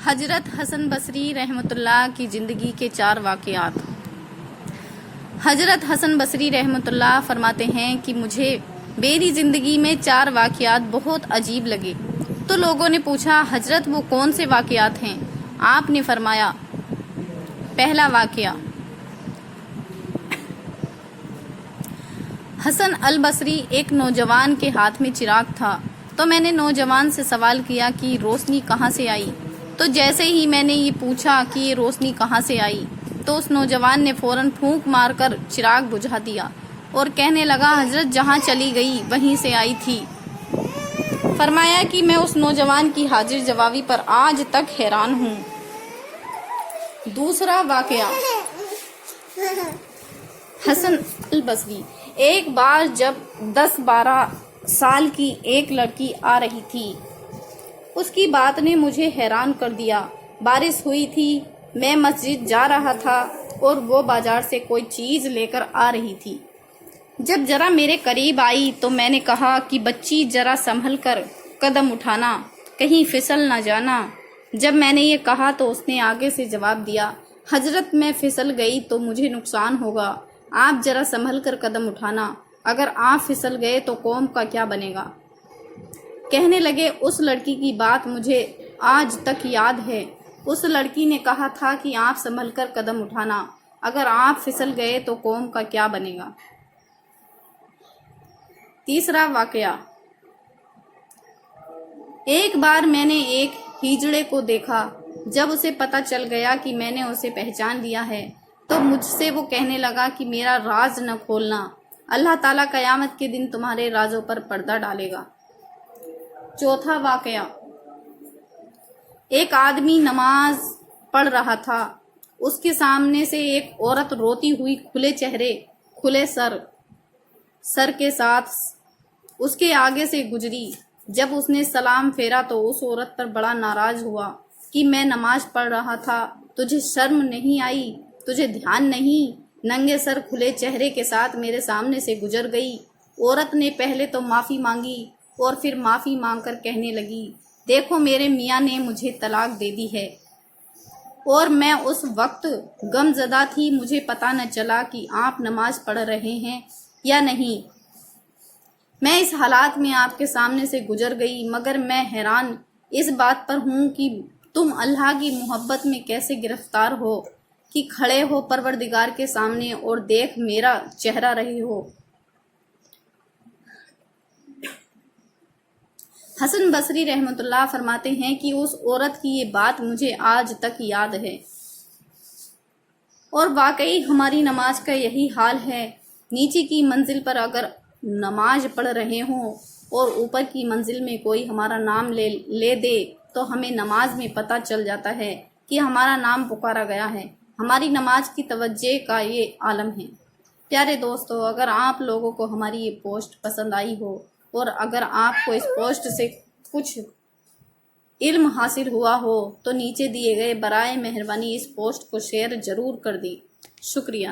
حضرت حسن بصری رحمۃ اللہ کی زندگی کے 4 واقعات۔ حضرت حسن بصری رحمۃ اللہ فرماتے ہیں کہ مجھے میری زندگی میں 4 واقعات بہت عجیب لگے، تو لوگوں نے پوچھا حضرت وہ کون سے واقعات ہیں؟ آپ نے فرمایا، پہلا واقعہ، حسن البصری ایک نوجوان کے ہاتھ میں چراغ تھا، تو میں نے نوجوان سے سوال کیا کہ روشنی کہاں سے آئی؟ تو جیسے ہی میں نے یہ پوچھا کہ یہ روشنی کہاں سے آئی تو اس نوجوان نے فوراً پھونک مار کر چراغ بجھا دیا اور کہنے لگا حضرت جہاں چلی گئی وہیں سے آئی تھی۔ فرمایا کہ میں اس نوجوان کی حاضر جوابی پر آج تک حیران ہوں۔ دوسرا واقعہ، حسن البصری ایک بار جب 10-12 سال کی ایک لڑکی آ رہی تھی، اس کی بات نے مجھے حیران کر دیا۔ بارش ہوئی تھی، میں مسجد جا رہا تھا اور وہ بازار سے کوئی چیز لے کر آ رہی تھی۔ جب ذرا میرے قریب آئی تو میں نے کہا کہ بچی ذرا سنبھل کر قدم اٹھانا، کہیں پھسل نہ جانا۔ جب میں نے یہ کہا تو اس نے آگے سے جواب دیا، حضرت میں پھسل گئی تو مجھے نقصان ہوگا، آپ ذرا سنبھل کر قدم اٹھانا، اگر آپ پھسل گئے تو قوم کا کیا بنے گا؟ کہنے لگے اس لڑکی کی بات مجھے آج تک یاد ہے۔ اس لڑکی نے کہا تھا کہ آپ سنبھل کر قدم اٹھانا، اگر آپ پھسل گئے تو قوم کا کیا بنے گا؟ تیسرا واقعہ، ایک بار میں نے ایک ہجڑے کو دیکھا، جب اسے پتہ چل گیا کہ میں نے اسے پہچان لیا ہے تو مجھ سے وہ کہنے لگا کہ میرا راز نہ کھولنا، اللہ تعالیٰ قیامت کے دن تمہارے رازوں پر پردہ ڈالے گا۔ چوتھا واقعہ، ایک آدمی نماز پڑھ رہا تھا، اس کے سامنے سے ایک عورت روتی ہوئی کھلے چہرے کھلے سر کے ساتھ اس کے آگے سے گزری۔ جب اس نے سلام پھیرا تو اس عورت پر بڑا ناراض ہوا کہ میں نماز پڑھ رہا تھا، تجھے شرم نہیں آئی؟ تجھے دھیان نہیں؟ ننگے سر کھلے چہرے کے ساتھ میرے سامنے سے گزر گئی۔ عورت نے پہلے تو معافی مانگی اور پھر معافی مانگ کر کہنے لگی، دیکھو میرے میاں نے مجھے طلاق دے دی ہے، اور میں اس وقت غم زدہ تھی، مجھے پتہ نہ چلا کہ آپ نماز پڑھ رہے ہیں یا نہیں۔ میں اس حالات میں آپ کے سامنے سے گزر گئی، مگر میں حیران اس بات پر ہوں کہ تم اللہ کی محبت میں کیسے گرفتار ہو کہ کھڑے ہو پروردگار کے سامنے اور دیکھ میرا چہرہ رہے ہو۔ حسن بصری رحمۃ اللہ فرماتے ہیں کہ اس عورت کی یہ بات مجھے آج تک یاد ہے، اور واقعی ہماری نماز کا یہی حال ہے۔ نیچے کی منزل پر اگر نماز پڑھ رہے ہوں اور اوپر کی منزل میں کوئی ہمارا نام لے دے تو ہمیں نماز میں پتہ چل جاتا ہے کہ ہمارا نام پکارا گیا ہے۔ ہماری نماز کی توجہ کا یہ عالم ہے۔ پیارے دوستو، اگر آپ لوگوں کو ہماری یہ پوسٹ پسند آئی ہو اور اگر آپ کو اس پوسٹ سے کچھ علم حاصل ہوا ہو تو نیچے دیے گئے برائے مہربانی اس پوسٹ کو شیئر ضرور کر دیں۔ شکریہ۔